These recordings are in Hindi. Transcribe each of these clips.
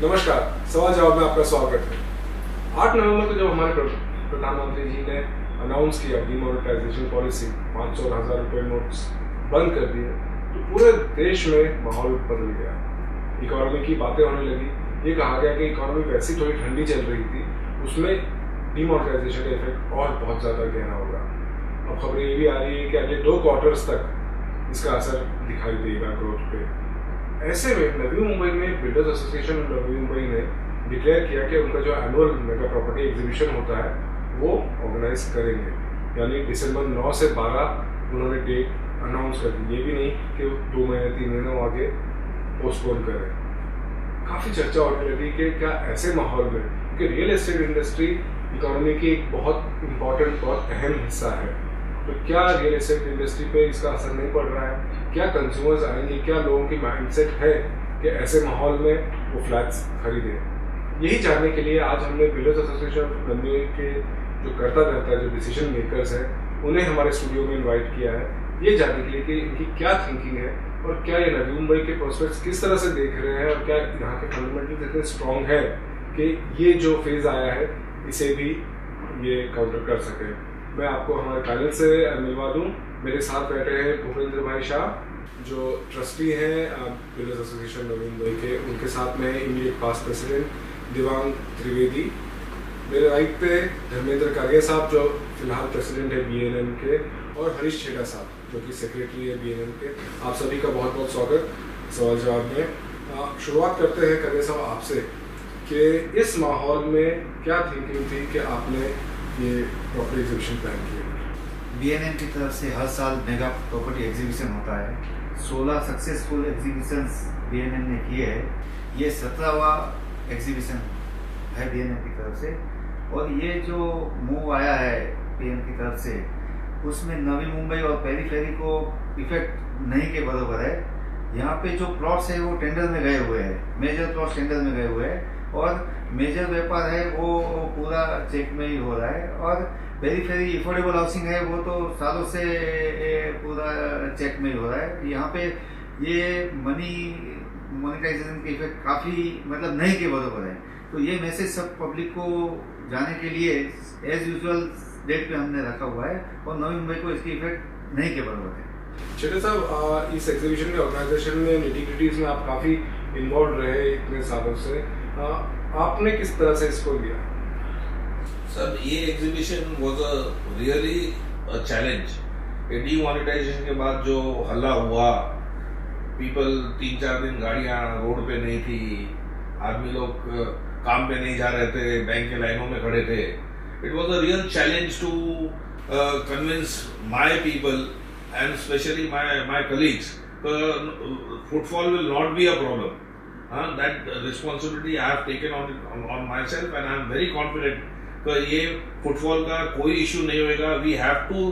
नमस्कार, सवाल जवाब में आपका स्वागत है। 8 नवंबर को जब हमारे प्रधानमंत्री जी ने अनाउंस किया डिमोनेटाइजेशन पॉलिसी, 500 और 1000 रुपए नोट्स बंद कर दिए, तो पूरे देश में माहौल बदल गया। इकोनॉमी की बातें होने लगी। ये कहा गया कि इकोनॉमी वैसी थोड़ी ठंडी चल रही थी, उसमें डिमोनेटाइजेशन का इफेक्ट और बहुत ज़्यादा गहरा होगा। अब खबरें ये भी आ रही है कि अगले 2 क्वार्टर्स तक इसका असर दिखाई देगा ग्रोथ पे। ऐसे में नवी मुंबई में बिल्डर्स एसोसिएशन नवी मुंबई ने डिक्लेयर किया कि उनका जो एनुअल मेगा प्रॉपर्टी एग्जीबिशन होता है वो ऑर्गेनाइज करेंगे, यानी दिसंबर 9 से 12 उन्होंने डेट अनाउंस कर दी। ये भी नहीं कि 2 महीने 3 महीने आगे पोस्टपोन करें। काफ़ी चर्चा होने लगी कि क्या ऐसे माहौल में, क्योंकि रियल एस्टेट इंडस्ट्री इकोनॉमी की एक बहुत इंपॉर्टेंट, बहुत अहम हिस्सा है, तो क्या रियल एस्टेट इंडस्ट्री पे इसका असर नहीं पड़ रहा है? क्या कंज्यूमर्स आएंगे? क्या लोगों की माइंडसेट है कि ऐसे माहौल में वो फ्लैट्स खरीदें? यही जानने के लिए आज हमने बिल्डर्स एसोसिएशन ऑफ मुंबई के जो करता जो डिसीजन मेकर्स हैं, उन्हें हमारे स्टूडियो में इन्वाइट किया है, ये जानने के लिए कि इनकी क्या थिंकिंग है और क्या ये नवी मुंबई के प्रोस्पेक्ट्स किस तरह से देख रहे हैं, और क्या यहाँ के फंडामेंटल्स इतने स्ट्रॉन्ग है कि ये जो फेज आया है इसे भी ये काउंटर कर सके। मैं आपको हमारे पैनल से मिलवा दूं। मेरे साथ बैठे हैं भूपेंद्र भाई शाह, जो ट्रस्टी हैं बिल्डर्स एसोसिएशन नवी मुंबई के। उनके साथ में immediate past president Divang Trivedi. मेरे राइट पे धर्मेंद्र कारिया साहब, जो फिलहाल प्रेसिडेंट है BNN के, और हरीश छेड़ा साहब, जो कि सेक्रेटरी है BNN के। आप सभी का बहुत बहुत स्वागत सवाल जवाब में। शुरुआत करते हैं कारिया साहब आपसे कि इस माहौल में क्या थिंकिंग थी कि आपने ये प्रॉपर्टी एग्जीबिशन प्लान किया? BNN की तरफ से हर साल मेगा प्रॉपर्टी एग्जीबिशन होता है। 16 सक्सेसफुल एग्जीबिशंस BNN ने किए हैं। ये 17वां एग्जीबिशन है BNN की तरफ से, और ये जो मूव आया है PM की तरफ से, उसमें नवी मुंबई और पेरीफेरी को इफेक्ट नहीं के बराबर है। यहाँ पे जो प्लॉट्स है वो टेंडर में गए हुए हैं, मेजर प्लॉट्स टेंडर में गए हुए हैं, और मेजर व्यापार है वो पूरा चेक में ही हो रहा है, और पेरीफेरी अफोर्डेबल हाउसिंग है वो तो सालों से पूरा चेक में ही हो रहा है। यहाँ पे ये मोनेटाइजेशन के इफेक्ट काफ़ी मतलब नहीं के बराबर है। तो ये मैसेज सब पब्लिक को जाने के लिए एज यूजुअल डेट पे हमने रखा हुआ है, और नवी मुंबई को इसकी इफेक्ट नहीं के बराबर है। छेड़ा साहब, इस एग्जीबिशन के ऑर्गेनाइजेशन में निटी-ग्रिटीज में आप काफ़ी इन्वॉल्व रहे इतने सालों से, आपने किस तरह से इसको लिया? सर, ये exhibition was a really challenge. Demonetisation के बाद जो हल्ला हुआ, पीपल 3-4 दिन गाड़ियां रोड पे नहीं थी, आदमी लोग काम पे नहीं जा रहे थे, बैंक के लाइनों में खड़े थे। It was a real challenge to convince my people and specially my colleagues footfall will not be a problem. That responsibility I have taken on myself, and I am very confident कि ये फुटफॉल का कोई इशू नहीं होगा. We have to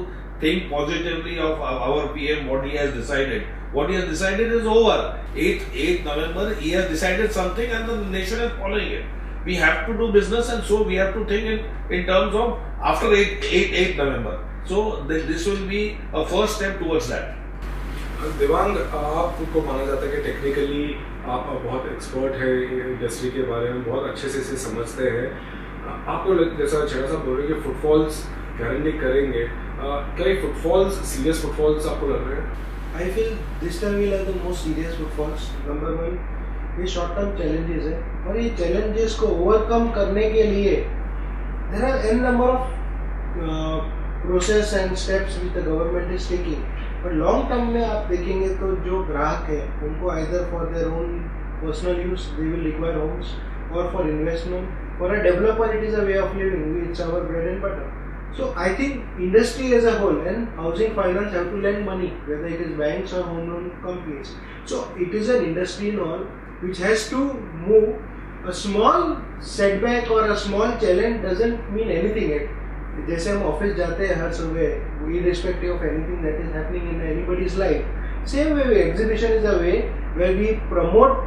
think positively of our PM, what he has decided. What he has decided is over. 8th November, he has decided something and the nation is following it. We have to do business, and so we have to think in terms of after 8th November. So this will be a first step towards that. Dibang, आपको माना जाता है कि टेक्निकली आप बहुत एक्सपर्ट है इंडस्ट्री के बारे में, बहुत अच्छे से इसे समझते हैं। आपको जैसा छेड़ा साहब बोल रहे हैं कि फुटफॉल्स गारंटी करेंगे, क्या ये फुटफॉल्स सीरियस फुटफॉल्स आपको लग रहे हैं? I feel this time we'll have the most serious footfalls. Number 1, ये शॉर्ट टर्म चैलेंजेस है, और ये चैलेंजेस को ओवरकम करने के लिए there are n number of process and steps which the government is taking. But long term में आप देखेंगे तो जो ग्राहक है उनको either for their own personal use they will require homes, और for investment, for a developer it is a way of living, it's our bread and butter. So I think industry as a whole and housing finance have to lend money, whether it is banks or home loan companies. So it is an industry and all which has to move. A small setback or a small challenge doesn't mean anything. जैसे हम ऑफिस जाते हैं हर सुबह, irrespective of anything that is happening in anybody's life, same way exhibition is a way where we promote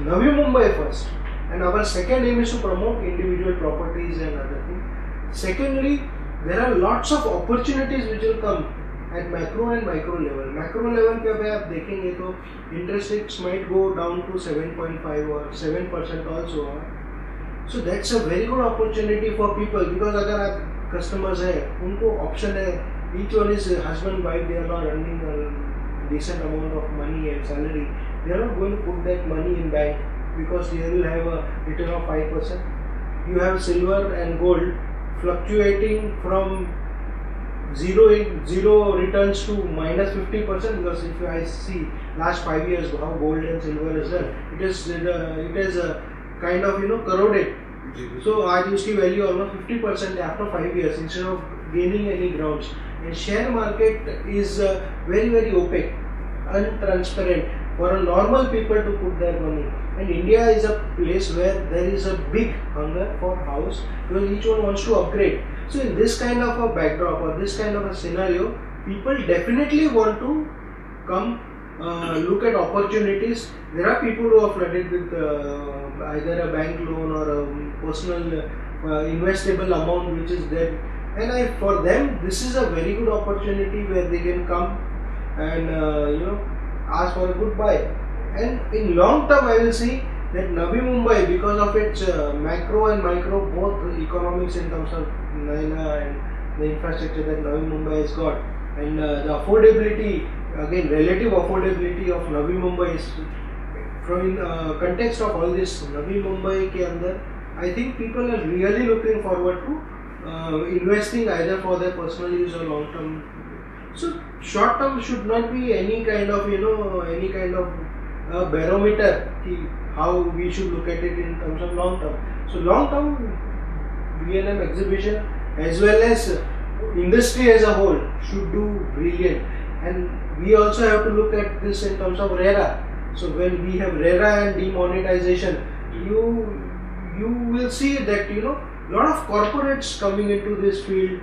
Navi Mumbai first, and our second aim is to promote individual properties and other things. Secondly, there are lots of opportunities which will come at macro and micro level. Macro level पे अगर आप देखेंगे तो interest rates might go down to 7.5 और 7% also. So that's a very good opportunity for people because अगर आप कस्टमर्स है उनको ऑप्शन है. Each one is husband wife, they are not earning decent amount of money and salary. They are not going to put that money in bank because they will have a return of 5%. You have silver and gold fluctuating from zero returns to minus 50% because if I see last 5 years how gold and silver is done, it is kind of corroded. So आज उसकी value almost 50% after 5 years instead of gaining any grounds. And share market is very very opaque, untransparent for a normal people to put their money. And India is a place where there is a big hunger for house because each one wants to upgrade. So in this kind of a backdrop or this kind of a scenario, people definitely want to come look at opportunities. There are people who are flooded with either a bank loan or a personal investable amount which is there. And for them, this is a very good opportunity where they can come and ask for a good buy. And in long term, I will see that Navi Mumbai, because of its macro and micro both economics in terms of Naina and the infrastructure that Navi Mumbai has got, and the affordability, again relative affordability of Navi Mumbai is from in context of all this Navi Mumbai ke andar, I think people are really looking forward to investing either for their personal use or long term. So short term should not be any kind of barometer how we should look at it in terms of long term. So long term B&M exhibition as well as industry as a whole should do brilliant. And we also have to look at this in terms of RERA. So when we have RERA and demonetization, you will see that lot of corporates coming into this field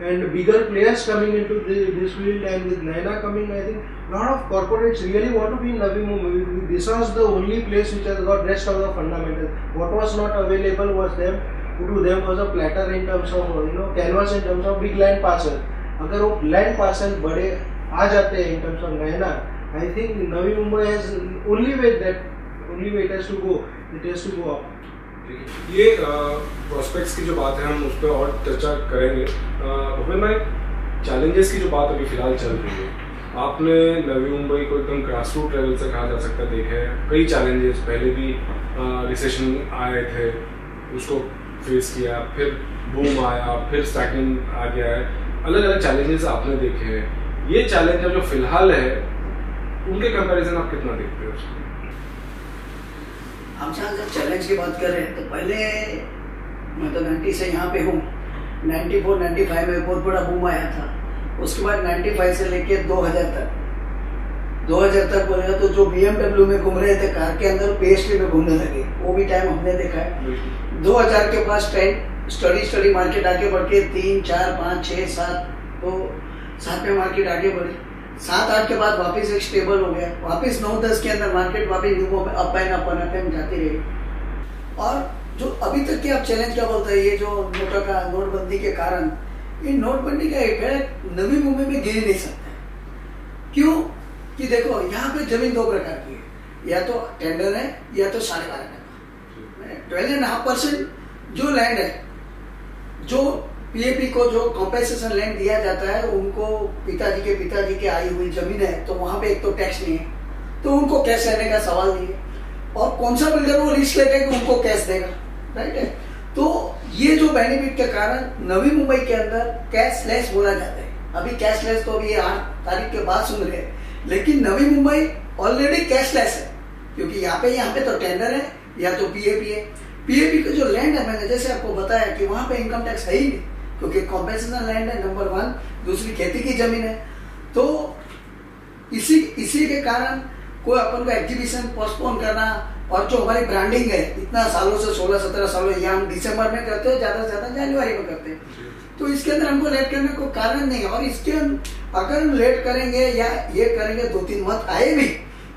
and bigger players coming into this field, and with Naina coming, I think lot of corporates really want to be in Navi Mumbai. This was the only place which has got rest of the fundamentals. What was not available was to them was a platter in terms of canvas in terms of big land parcel. अगर वो land parcel बड़े आ जाते हैं in terms of Naina, I think Navi Mumbai has only way it has to go. It has to go up. ये प्रोस्पेक्ट्स की जो बात है हम उस पर और चर्चा करेंगे. भूपेन भाई, चैलेंजेस की जो बात अभी फिलहाल चल रही है, आपने नवी मुंबई को एकदम ग्रास रूट लेवल से कहा जा सकता है देखे हैं. कई चैलेंजेस पहले भी रिसेशन आए थे, उसको फेस किया, फिर बूम आया, फिर स्टैग्नेशन आ गया है. अलग अलग चैलेंजेस आपने देखे हैं. ये चैलेंज जो फिलहाल है उनके कंपैरिजन आप कितना देखते हो उसको? हम जब चैलेंज की बात कर रहे हैं तो पहले मैं तो 90 से यहाँ पे हूँ. 94-95 में बहुत बड़ा बूम आया था. उसके बाद 95 से लेके 2000 तक बोलेगा तो जो BMW में घूम रहे थे कार के अंदर PSP में घूमने लगे. वो भी टाइम हमने देखा है. 2000 के पास ट्रेंड स्टडी मार्केट आगे बढ़ के 3, 4, 5, 6, 7 तो 7 में मार्केट आगे बढ़ी. 7-8 के बाद वापस एक स्टेबल हो गया. वापस 9-10 के अंदर मार्केट वापस न्यू अप एंड अप जाती रही. और जो अभी तक के आप चैलेंज क्या बोलते हैं, ये जो नोटबंदी के कारण, ये नोटबंदी का इफेक्ट नवी मुंबई में गिर नहीं सकता. क्यों कि देखो यहाँ पे जमीन 2 प्रकार की है, या तो टेंडर है या तो 12.5%. 12.5% जो लैंड है, जो पीएपी को जो कॉम्पेंसेशन लैंड दिया जाता है, उनको पिताजी के आई हुई जमीन है तो वहां पे एक तो टैक्स नहीं है, तो उनको कैश लेने का सवाल नहीं है. और कौन सा बिल्डर वो रिस्क लेगा कि उनको कैश देगा, राइट है. तो ये जो बेनिफिट के कारण नवी मुंबई के अंदर कैशलेस बोला जाता है. अभी कैशलेस तो अभी 8 तारीख के बाद सुन रहे हैं, लेकिन नवी मुंबई ऑलरेडी कैशलेस है. क्योंकि यहाँ पे तो टेंडर है या तो पीएपी है. पीएपी का जो लैंड है, मैंने जैसे आपको बताया कि वहां पे इनकम टैक्स है ही नहीं, क्योंकि कॉम्पेंसेशन लैंड है नंबर 1, दूसरी खेती की जमीन है. तो इसी के कारण कोई अपन को एग्जीबिशन पोस्टपोन करना, और जो हमारी ब्रांडिंग है इतना सालों से 16-17 सालों, ये हम दिसंबर में करते हैं, ज्यादा से ज्यादा जनवरी में करते हैं. तो इसके अंदर हमको लेट करने को कारण नहीं है. और इसके अगर हम लेट करेंगे या ये करेंगे, 2-3 मत आए भी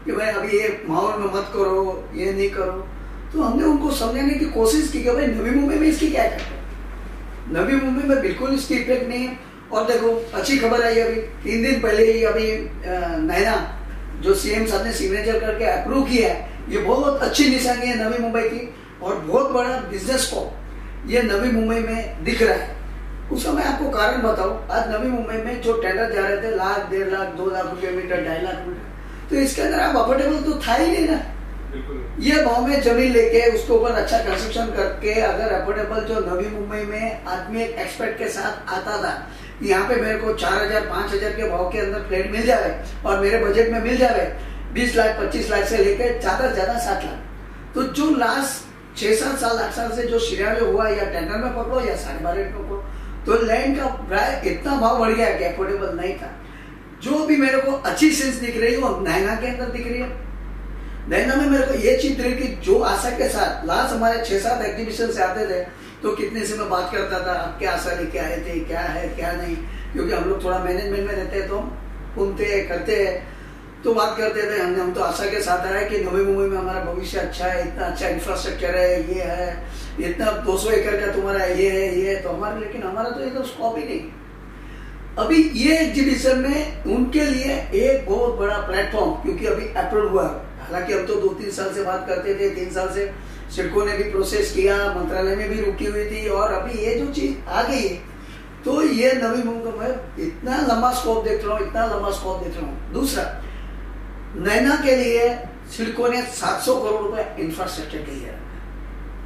कि भाई अभी ये माहौल में मत करो, ये नहीं करो, तो हमने उनको समझाने की कोशिश की कि भाई नवी मुंबई में इसकी क्या करते हैं. नवी मुंबई में बिल्कुल इसकी इफेक्ट नहीं है. और देखो अच्छी खबर आई अभी 3 दिन पहले ही अभी नैना जो सीएम साहब ने सिग्नेचर करके अप्रूव किया है, ये बहुत अच्छी निशानी है नवी मुंबई की और बहुत बड़ा बिजनेस को ये नवी मुंबई में दिख रहा है। उसका मैं आपको कारण बताऊं, आज नवी मुंबई में जो टेंडर जा रहे थे 1 लाख, 1.5 लाख, 2 लाख रुपए मीटर, 2.5 लाख मीटर, तो इसके अंदर आप अफोर्डेबल तो था ही नहीं ना। ये भाव में जमीन लेके उसके ऊपर अच्छा कंस्ट्रक्शन करके अगर अफोर्डेबल जो नवी मुंबई में आदमी एक एक्सपर्ट के साथ आता था, यहाँ पे मेरे को 4,000 5,000 के भाव के अंदर फ्लैट मिल जाए और मेरे बजट में मिल जाए 20 लाख 25 लाख से लेकर ज्यादा से ज्यादा 60 लाख, तो जो लास्ट 6-7 साल 8 साल से जो सिनेरियो हुआ या टेंडर में पकड़ो या 12.5 में पकड़ो, तो लैंड का प्राइस इतना भाव बढ़ गया कि अफोर्डेबल नहीं था। जो भी मेरे को अच्छी सेंस दिख रही है वो नैना के अंदर दिख रही है। नैना में मेरे को ये चीज दिख रही कि जो आशा के साथ लास्ट हमारे 6-7 एग्जीबिशन से आते थे, तो कितने से मैं बात करता था आप क्या आशा लेके आए थे, क्या है क्या नहीं, क्योंकि हम लोग थोड़ा मैनेजमेंट में रहते हैं तो घूमते करते हैं तो बात करते थे। हम तो आशा के साथ आए कि नवी मुंबई में हमारा भविष्य अच्छा है, इतना अच्छा इंफ्रास्ट्रक्चर है, ये है, इतना 200 एकड़ का तुम्हारा ये है तो हमारे, लेकिन हमारा तो ये तो स्कोप ही नहीं। अभी ये एग्जीबिशन में उनके लिए एक बहुत बड़ा प्लेटफॉर्म, क्योंकि अभी अप्रूव हुआ, हालांकि हम तो 2-3 साल से बात करते थे, 3 साल से सिडको ने भी प्रोसेस किया, मंत्रालय में भी रुकी हुई थी और अभी ये जो चीज आ गई है, तो ये नवी मुंबई में इतना लंबा स्कोप देख रहा हूँ, इतना लंबा स्कोप देख रहा हूँ। दूसरा, नैना के लिए सिडको ने 700 करोड़ रुपए इंफ्रास्ट्रक्चर के लिए,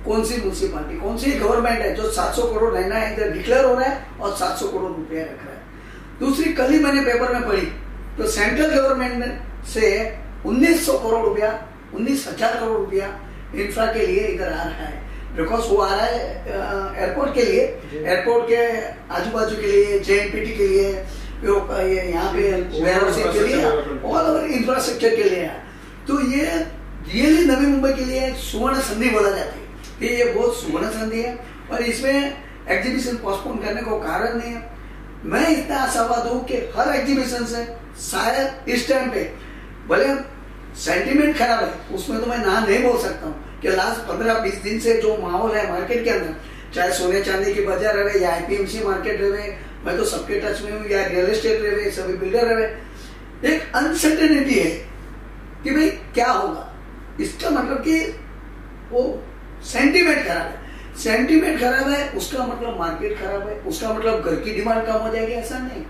कौन सी म्यूनिसिपालिटी, कौन सी गवर्नमेंट है जो 700 करोड़ नैना इधर डिक्लेयर हो रहा है और 700 करोड़ रुपया रख रहा है। दूसरी, कल ही मैंने पेपर में पढ़ी तो सेंट्रल गवर्नमेंट से 1900 करोड़ रुपया, 19,000 करोड़ रुपया इंफ्रा के लिए इधर आ रहा है, बिकॉज वो आ रहा है एयरपोर्ट के लिए, एयरपोर्ट के आजू बाजू के लिए, JNPT के लिए, यहाँ पे वेयरहाउसिंग के लिए, ऑल ओवर इंफ्रास्ट्रक्चर के लिए। तो ये रियली नवी मुंबई के लिए सुवर्ण संधि बोला जाती है कि ये बहुत सुवर्ण संधि है और इसमें एग्जीबिशन पोस्टपोन करने को कारण नहीं है। मैं इतना आशावाद हूँ कि हर एग्जीबिशन से शायद इस टाइम पे, भले सेंटीमेंट खराब है उसमें तो मैं ना नहीं बोल सकता हूँ कि लास्ट 15-20 दिन से जो माहौल है मार्केट के अंदर, चाहे सोने चांदी की बाजार रहे या IPMC मार्केट रहे, मैं तो सबके टच में हूँ, या रियल एस्टेट रहे, सभी बिल्डर रहे, एक अनसर्टेनिटी है कि भाई क्या होगा। इसका मतलब कि वो सेंटीमेंट खराब है, सेंटीमेंट खराब है उसका मतलब मार्केट खराब है, उसका मतलब घर की डिमांड कम हो जाएगी, ऐसा नहीं।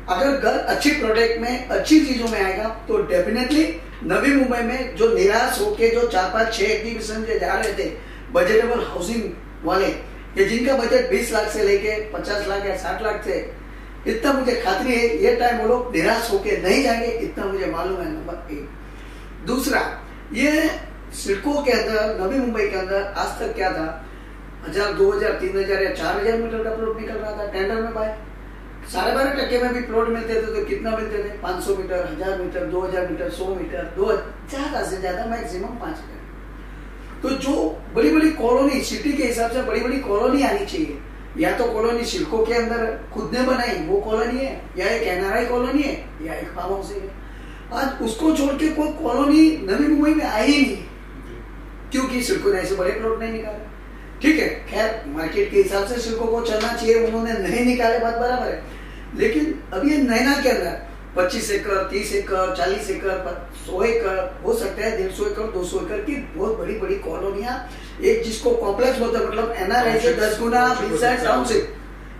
अगर घर अच्छी प्रोडक्ट में अच्छी चीजों में आएगा तो डेफिनेटली नवी मुंबई में जो निराश होके जो 4-5-6 एग्जीबिशन से जा रहे थे बजटेबल हाउसिंग वाले, ये जिनका बजट 20 लाख से लेके 50 लाख या 60 लाख थे, इतना मुझे खातरी है ये टाइम वो लोग निराश होके नहीं जाएंगे, इतना मुझे मालूम है। नंबर 1। दूसरा, ये सिडको के अंदर नवी मुंबई के अंदर आज तक क्या था, 1000, 2000, 3000 या 4000 मीटर का प्लॉट निकल रहा था टेंडर में भाई। 12.5% में भी प्लॉट मिलते थे तो कितना मिलते थे, 500 मीटर, 1000 मीटर, 2000 मीटर, 100 मीटर, 2 ज्यादा से ज्यादा मैक्सिमम 5000। तो जो बड़ी बड़ी कॉलोनी, सिटी के हिसाब से बड़ी बड़ी कॉलोनी आनी चाहिए, या तो कॉलोनी सिडको के अंदर खुद ने बनाई वो कॉलोनी है, या एक NRI कॉलोनी है, या एक फार्म हाउस है। आज उसको छोड़ के कोई कॉलोनी नवी मुंबई में आई ही नहीं, क्योंकि सिडको ने ऐसे बड़े प्लॉट नहीं निकाले। ठीक है, खैर मार्केट के हिसाब से सिडको को चलना चाहिए, उन्होंने नहीं निकाले, बात बराबर है। लेकिन अभी ये नैना के अंदर 25 एकड़, 30 एकड़, 40 एकड़, 100 एकड़, हो सकता है 150 एकड़, 200 एकड़ की बहुत बड़ी बड़ी कॉलोनियां, एक जिसको कॉम्प्लेक्स बोलते हैं, मतलब NRI से 10 गुना बिसाइड टाउनशिप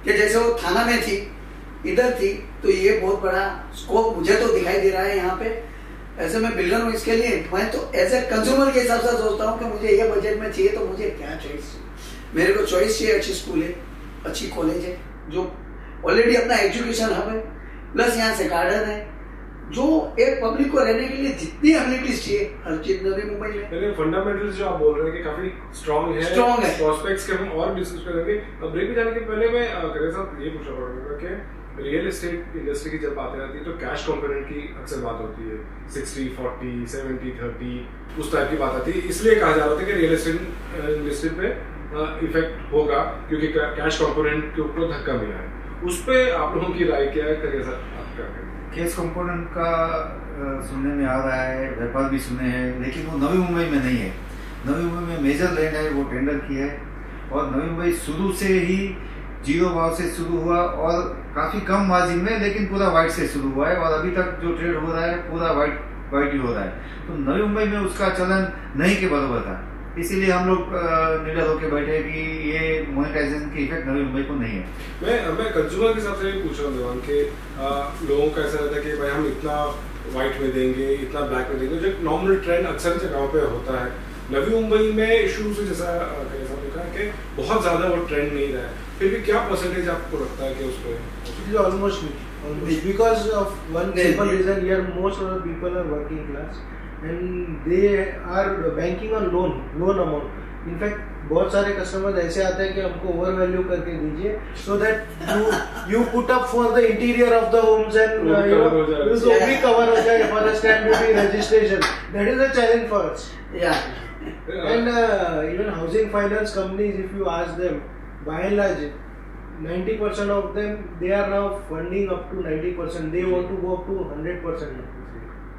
कि जैसे वो थाना में थी, इधर थी, तो ये बहुत बड़ा स्कोप मुझे तो दिखाई दे रहा है यहाँ पे। ऐसे मैं बिल्डर हूँ, इसके लिए मैं तो एज ए कंज्यूमर के हिसाब से सोचता हूँ कि मुझे ये बजट में चाहिए तो मुझे क्या चॉइस, मेरे को चॉइस चाहिए, अच्छी स्कूल है, अच्छी कॉलेज है, जो ऑलरेडी अपना एजुकेशन हब है, प्लस यहाँ से गार्डन है, जो एक पब्लिक को रहने के लिए जितनी एमिनिटीज चाहिए हर चीज नवी मुंबई में। लेकिन फंडामेंटल्स जो आप बोल रहे हैं कि काफी स्ट्रांग है, प्रोस्पेक्ट्स के हम और डिस्कस करेंगे। अब ब्रेक में जाने के पहले मैं करें साहब ये पूछना पड़ेगा कि रियल एस्टेट इंडस्ट्री की जब बातें आती है तो कैश कंपोनेंट की अक्सर बात होती है, 60-40, 70-30 उस टाइप की बात आती है, इसलिए कहा जा रहा था कि रियल एस्टेट इंडस्ट्री पे इफेक्ट होगा क्योंकि कैश कंपोनेंट के ऊपर धक्का मिला है। उस पे आप लोगों की राय क्या है, करिए सर आप क्या कहेंगे? कैश कंपोनेंट का सुनने में आ रहा है, व्यापार भी सुने हैं, लेकिन वो नवी मुंबई में नहीं है। नवी मुंबई में मेजर लैंड है, वो टेंडर की है, और नवी मुंबई शुरू से ही जीरो भाव से शुरू हुआ और काफी कम मार्जिन में, लेकिन पूरा वाइट से शुरू हुआ है और अभी तक जो ट्रेड हो रहा है पूरा वाइट ही हो रहा है। तो नवी मुंबई में उसका चलन नहीं के बराबर था, इसीलिए हम लोग निडर होकर बैठे कि ये मोनेटाइजेशन की इफेक्ट नवी मुंबई को नहीं है। मैं कंज्यूमर के हिसाब से पूछ रहा हूँ देवान के लोगों का ऐसा रहता है कि भाई हम इतना व्हाइट में देंगे, इतना ब्लैक में देंगे, जो नॉर्मल ट्रेंड अक्सर जगहों पे होता है। नवी मुंबई में शुरू से जैसा देखा कि बहुत ज्यादा वो ट्रेंड नहीं रहा है, फिर भी क्या परसेंटेज आपको लगता है कि उस पर? Almost because of one simple reason. Here most of the people are working class and they are banking on loan amount. In fact, बहुत सारे कस्टमर्स ऐसे आते हैं कि हमको ओवर वैल्यू करके दीजिए, so that you put up for the interior of the homes and वो भी कवर हो जाए for the stamp duty registration. That is a challenge for us. Yeah. And even housing finance companies, if you ask them, by and large 90% of them, they are now funding up to 90%. They want to go up to 100%.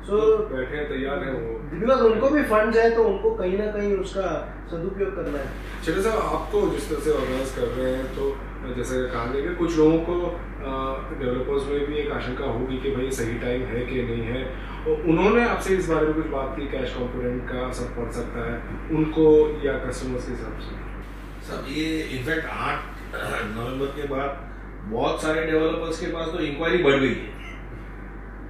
So बैठे तैयार है वो, because उनको भी फंड्स है तो उनको कहीं ना कहीं उसका सदुपयोग करना है। चलिए साहब, आपको जिस तरह से ऑर्गेनाइज कर रहे हैं, तो जैसे कहा गया कि कुछ लोगों को डेवलपर्स में भी एक आशंका होगी कि भाई सही टाइम है कि नहीं है, और उन्होंने आपसे इस बारे में कुछ बात की, कैश कंपोनेंट का असर पड़ सकता है उनको या कस्टमर्स के हिसाब से? सब ये इनफैक्ट 8 नवंबर के बाद बहुत सारे डेवलपर्स के पास तो इंक्वायरी बढ़ गई है,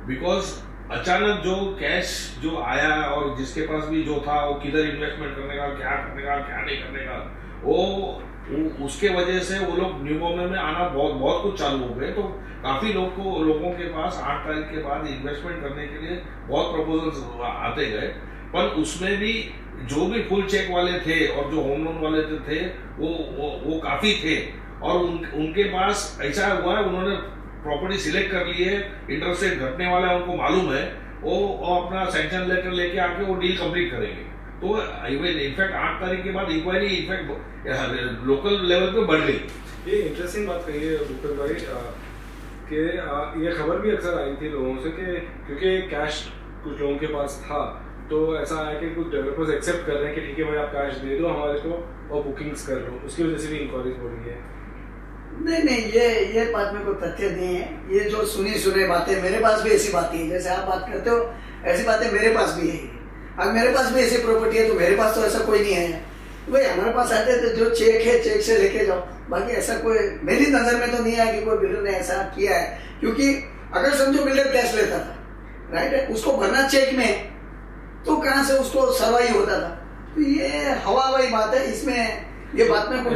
बिकॉज अचानक जो कैश जो आया और जिसके पास भी जो था वो किधर इन्वेस्टमेंट करने का, क्या करने का, क्या नहीं करने का, वो उसके वजह से वो लोग न्यू बॉम्बे में आना बहुत कुछ चालू हो गए। तो काफी लोगों के पास 8 तारीख के बाद इन्वेस्टमेंट करने के लिए बहुत प्रपोजल्स आते गए, पर उसमें भी जो भी फुल चेक वाले थे और जो होम लोन वाले थे वो काफी थे, और उनके पास ऐसा हुआ है उन्होंने प्रॉपर्टी सिलेक्ट कर ली है, इंटरेस्ट रेट घटने वाला है, उनको मालूम है, वो अपना सैंक्शन लेटर लेके आके वो डील कंप्लीट करेंगे। तो इनफैक्ट 8 तारीख के बाद इंक्वायरी इनफैक्ट लोकल लेवल पे बढ़ गई। ये इंटरेस्टिंग बात कही है भूपेंद्र भाई कि ये खबर भी अक्सर आई थी लोगों से कि क्योंकि कैश कुछ लोगों के पास था, तो ऐसा आया कि कुछ डेवलपर्स एक्सेप्ट कर रहे हैं कि ठीक है भाई आप कैश दे दो हमारे को और बुकिंग्स कर लो, उसकी वजह से भी इंक्वायरीज हो रही है। नहीं, ये बात में कोई तथ्य नहीं है। ये जो सुने बातें, मेरे पास भी ऐसी बातें हैं, जैसे आप बात करते हो ऐसी बातें मेरे पास भी है। अगर मेरे पास भी ऐसी प्रॉपर्टी है तो मेरे पास तो ऐसा कोई नहीं है भाई। हमारे पास आते थे जो चेक है चेक से लेके जाओ, बाकी ऐसा कोई मेरी नजर में तो नहीं आया कि कोई बिल्डर ने ऐसा किया है। क्योंकि अगर समझो बिल्डर कैश लेता था, राइट है, उसको भरना चेक में, तो कहाँ से उसको सर्वाइव होता था। तो ये हवा वाली बात है, इसमें ये बात में कोई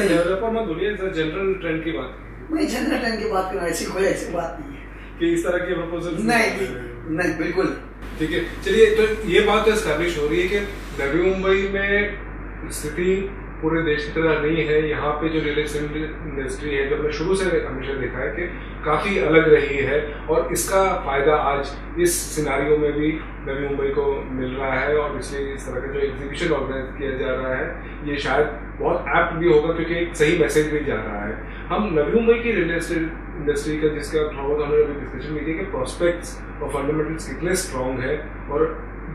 डेवलपर मत बोलिए, जनरल ट्रेंड की बात, मैं जनरल ट्रेंड की बात कर रहा हूँ, ऐसी बात नहीं है कि इस तरह के प्रपोजल नहीं बिल्कुल ठीक है। चलिए, तो ये बात तो एस्टैब्लिश हो रही है कि नवी मुंबई में स्थिति पूरे देश की तरह नहीं है। यहाँ पे जो रियल एस्टेट इंडस्ट्री है, जो हमने शुरू से हमेशा देखा है कि काफी अलग रही है, और इसका फायदा आज इस सिनारियो में भी नवी मुंबई को मिल रहा है, और इसलिए इस तरह का जो एग्जीबिशन ऑर्गेनाइज किया जा रहा है ये शायद बहुत एप्ट भी होगा, क्योंकि एक सही मैसेज भी जा रहा है। हम नवी मुंबई की रियल एस्टेट इंडस्ट्री का जिसका थोड़ा बहुत हमने अभी डिस्कशन किया कि प्रोस्पेक्ट्स और फंडामेंटल्स कितने स्ट्रॉन्ग है, और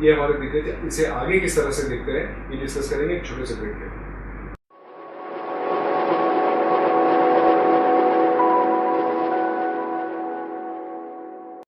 ये हमारे दिक्कत, इसे आगे किस तरह से देखते हैं ये डिस्कस करेंगे एक छोटे से ब्रेक के।